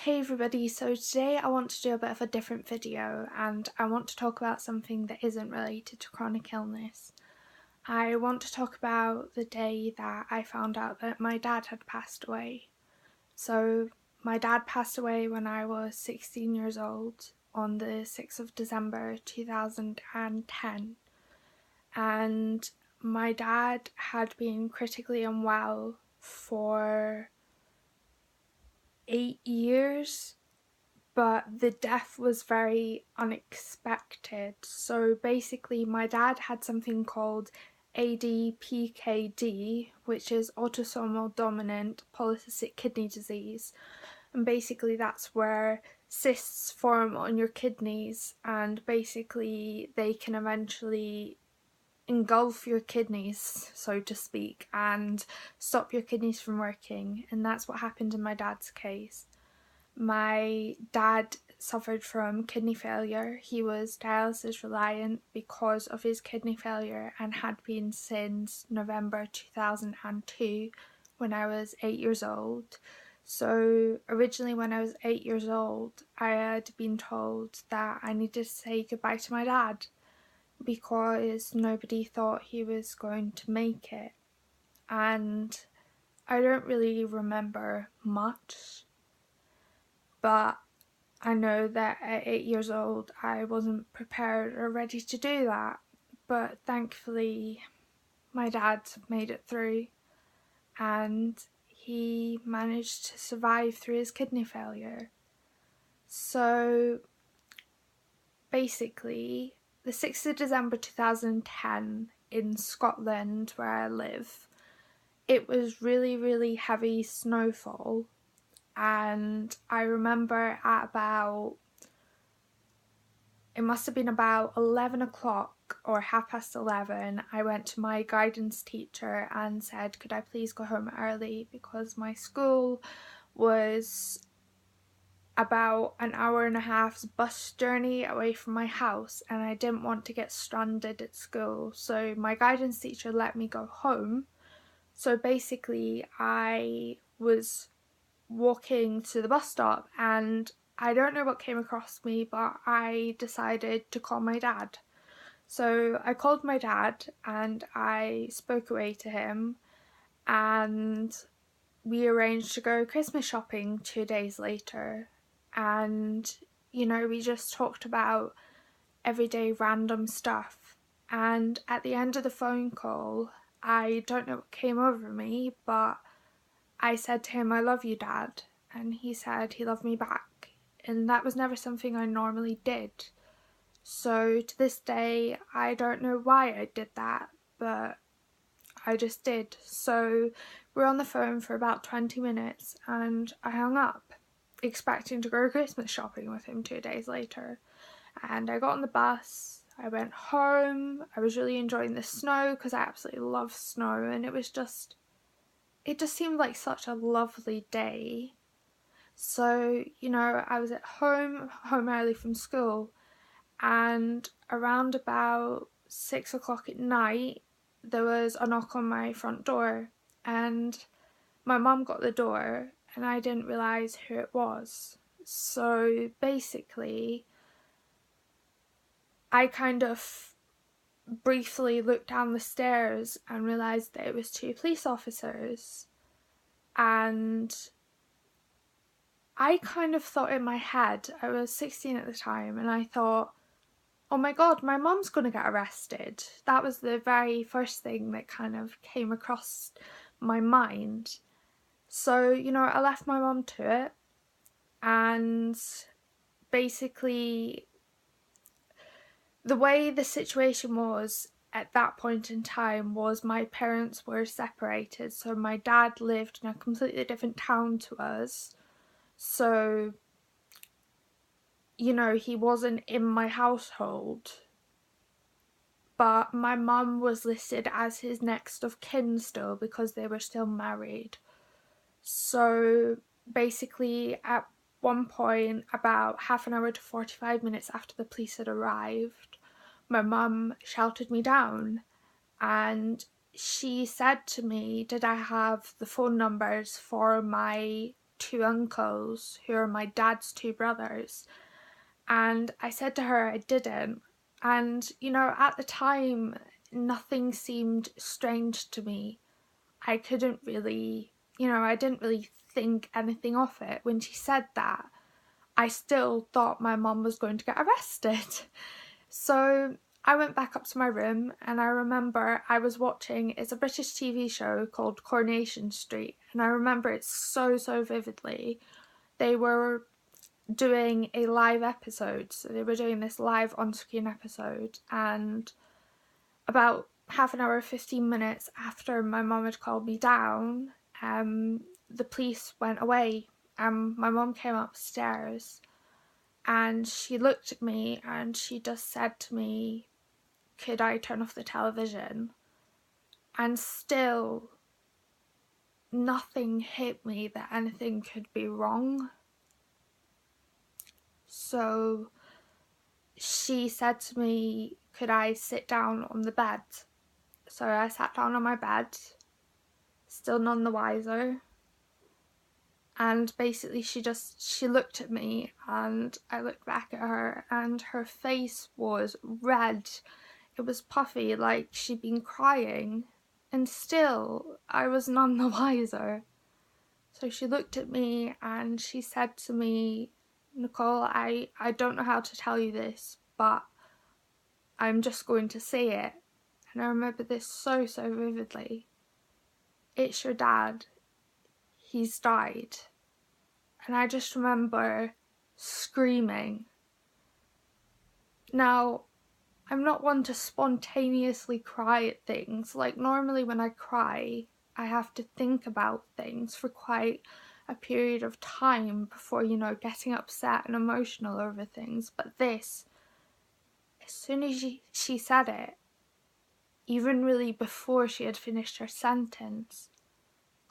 Hey everybody, so today I want to do a bit of a different video and I want to talk about something that isn't related to chronic illness. I want to talk about the day that I found out that my dad had passed away. So my dad passed away when I was 16 years old on the 6th of December 2010, and my dad had been critically unwell for 8 years. But the death was very unexpected. So basically, my dad had something called ADPKD, which is autosomal dominant polycystic kidney disease. And basically, that's where cysts form on your kidneys, and basically, they can eventually engulf your kidneys, so to speak, and stop your kidneys from working. And that's what happened in my dad's case. My dad suffered from kidney failure. He was dialysis reliant because of his kidney failure and had been since November 2002 when I was 8 years old. So originally when I was 8 years old, I had been told that I needed to say goodbye to my dad because nobody thought he was going to make it. And I don't really remember much, but I know that at 8 years old I wasn't prepared or ready to do that. But thankfully my dad made it through and he managed to survive through his kidney failure. So basically, the 6th of December 2010 in Scotland, where I live, it was really heavy snowfall. And I remember it must have been about 11 o'clock or 11:30, I went to my guidance teacher and said, could I please go home early because my school was about an hour and a half's bus journey away from my house and I didn't want to get stranded at school. So my guidance teacher let me go home. So basically I was walking to the bus stop and I don't know what came across me, but I decided to call my dad. So I called my dad and I spoke away to him and we arranged to go Christmas shopping 2 days later. And, we just talked about everyday random stuff. And at the end of the phone call, I don't know what came over me, but I said to him, I love you, Dad. And he said he loved me back. And that was never something I normally did. So to this day, I don't know why I did that, but I just did. So we were on the phone for about 20 minutes and I hung up, expecting to go Christmas shopping with him 2 days later. And I got on the bus, I went home, I was really enjoying the snow because I absolutely love snow, and it just seemed like such a lovely day. So, I was at home early from school, and around about 6 o'clock at night, there was a knock on my front door, and my mum got the door, and I didn't realise who it was. So basically, I kind of briefly looked down the stairs and realised that it was two police officers. And I kind of thought in my head, I was 16 at the time, and I thought, oh my god, my mum's going to get arrested. That was the very first thing that kind of came across my mind. So, I left my mum to it, and basically the way the situation was at that point in time was my parents were separated. So my dad lived in a completely different town to us. So, he wasn't in my household. But my mum was listed as his next of kin still because they were still married. So basically at one point, about half an hour to 45 minutes after the police had arrived, my mum shouted me down and she said to me, did I have the phone numbers for my two uncles who are my dad's two brothers. And I said to her I didn't. And, you know, at the time, nothing seemed strange to me. I couldn't really, I didn't really think anything of it. When she said that, I still thought my mum was going to get arrested. So I went back up to my room, and I remember I was watching, it's a British TV show called Coronation Street, and I remember it so vividly. They were doing a live episode, so they were doing this live on-screen episode, and about half an hour, 15 minutes after my mum had called me down, the police went away. My mum came upstairs and she looked at me and she just said to me, could I turn off the television? And still nothing hit me that anything could be wrong. So she said to me, could I sit down on the bed? So I sat down on my bed, still none the wiser. And basically she looked at me and I looked back at her and her face was red. It was puffy, like she'd been crying. And still, I was none the wiser. So she looked at me and she said to me, Nicole, I don't know how to tell you this, but I'm just going to say it. And I remember this so vividly. It's your dad. He's died. And I just remember screaming. Now, I'm not one to spontaneously cry at things. Like, normally when I cry, I have to think about things for quite a period of time before, getting upset and emotional over things. But this, as soon as she said it, even really before she had finished her sentence,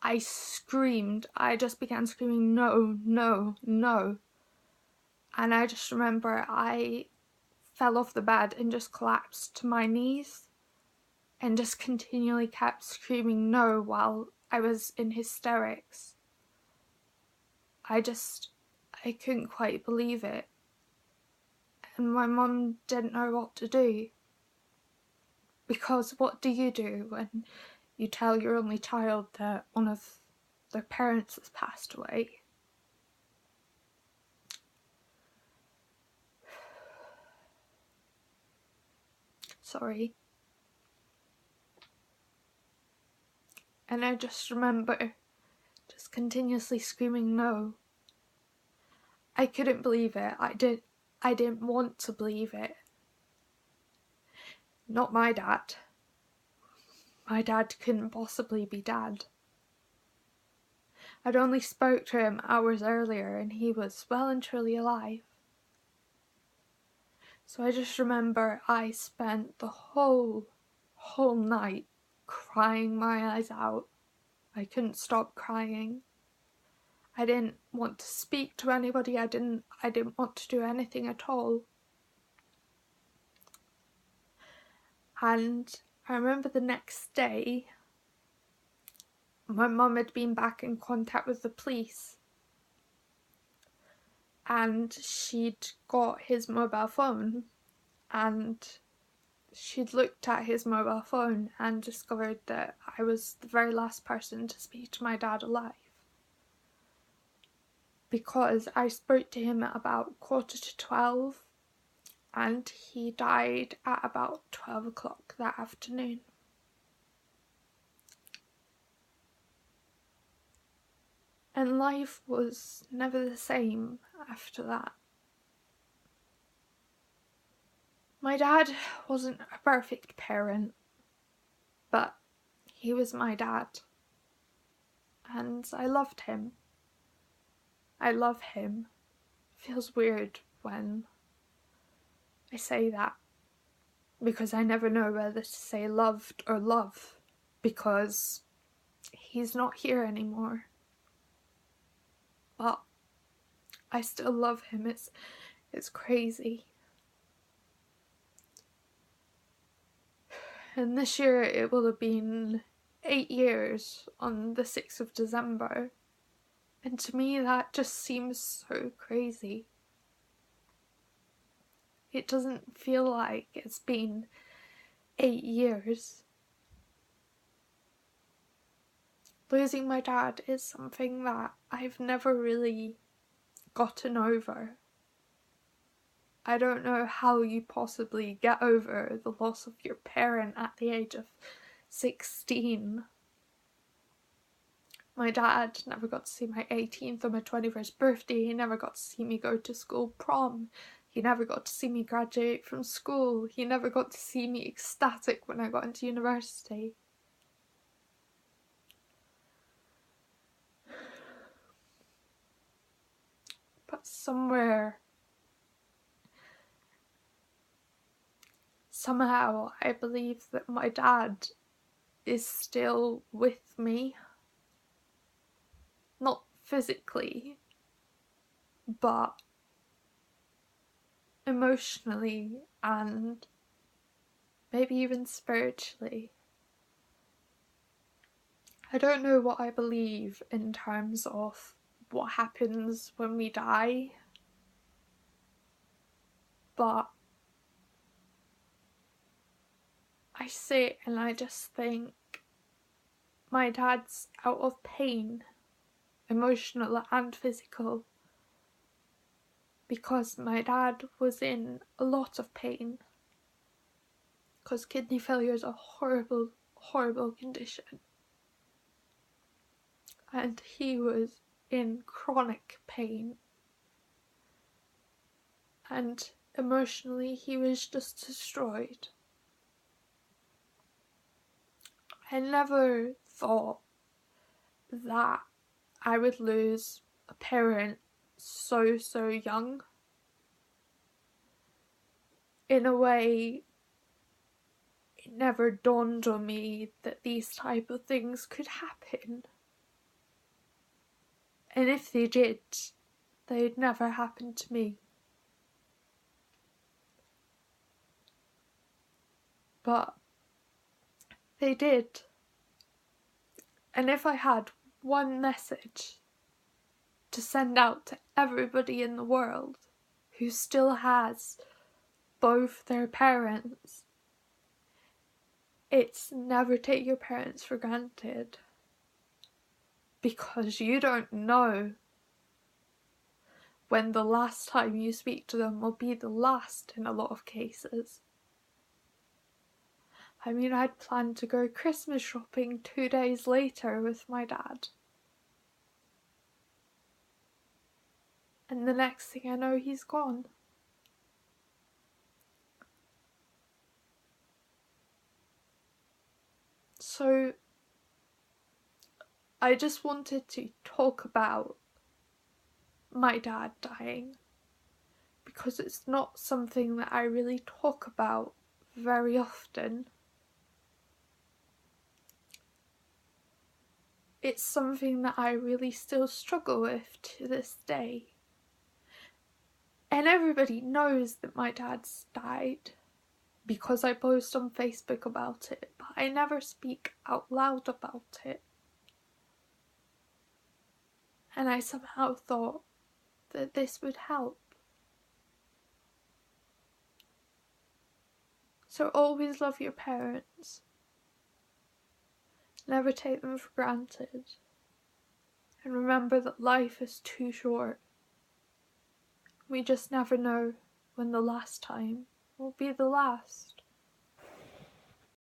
I screamed. I just began screaming, no, no, no. And I just remember I fell off the bed and just collapsed to my knees and just continually kept screaming no while I was in hysterics. I couldn't quite believe it. And my mum didn't know what to do. Because what do you do when you tell your only child that one of their parents has passed away? Sorry. And I just remember just continuously screaming no. I couldn't believe it. I didn't want to believe it. Not my dad. My dad couldn't possibly be dad. I'd only spoke to him hours earlier and he was well and truly alive. So I just remember I spent the whole night crying my eyes out. I couldn't stop crying. I didn't want to speak to anybody. I didn't want to do anything at all. And I remember the next day, my mum had been back in contact with the police and she'd got his mobile phone and she'd looked at his mobile phone and discovered that I was the very last person to speak to my dad alive. Because I spoke to him at about 11:45 and he died at about 12 o'clock that afternoon. And life was never the same after that. My dad wasn't a perfect parent, but he was my dad. And I loved him. I love him. It feels weird when I say that, because I never know whether to say loved or love, because he's not here anymore. But I still love him. It's crazy. And this year it will have been 8 years on the 6th of December. And to me that just seems so crazy. It doesn't feel like it's been 8 years. Losing my dad is something that I've never really gotten over. I don't know how you possibly get over the loss of your parent at the age of 16. My dad never got to see my 18th or my 21st birthday. He never got to see me go to school prom. He never got to see me graduate from school. He never got to see me ecstatic when I got into university. But somehow, I believe that my dad is still with me. Not physically, but emotionally and maybe even spiritually. I don't know what I believe in terms of what happens when we die, but I sit and I just think my dad's out of pain, emotional and physical, because my dad was in a lot of pain, because kidney failure is a horrible, horrible condition, and he was in chronic pain, and emotionally he was just destroyed. I never thought that I would lose a parent so young. In a way, it never dawned on me that these type of things could happen. And if they did, they'd never happen to me. But they did. And if I had one message to send out to everybody in the world who still has both their parents, it's never take your parents for granted, because you don't know when the last time you speak to them will be the last in a lot of cases. I mean, I'd planned to go Christmas shopping 2 days later with my dad. And the next thing I know, he's gone. So I just wanted to talk about my dad dying, because it's not something that I really talk about very often. It's something that I really still struggle with to this day. And everybody knows that my dad's died because I post on Facebook about it, but I never speak out loud about it. And I somehow thought that this would help. So always love your parents. Never take them for granted. And remember that life is too short. We just never know when the last time will be the last.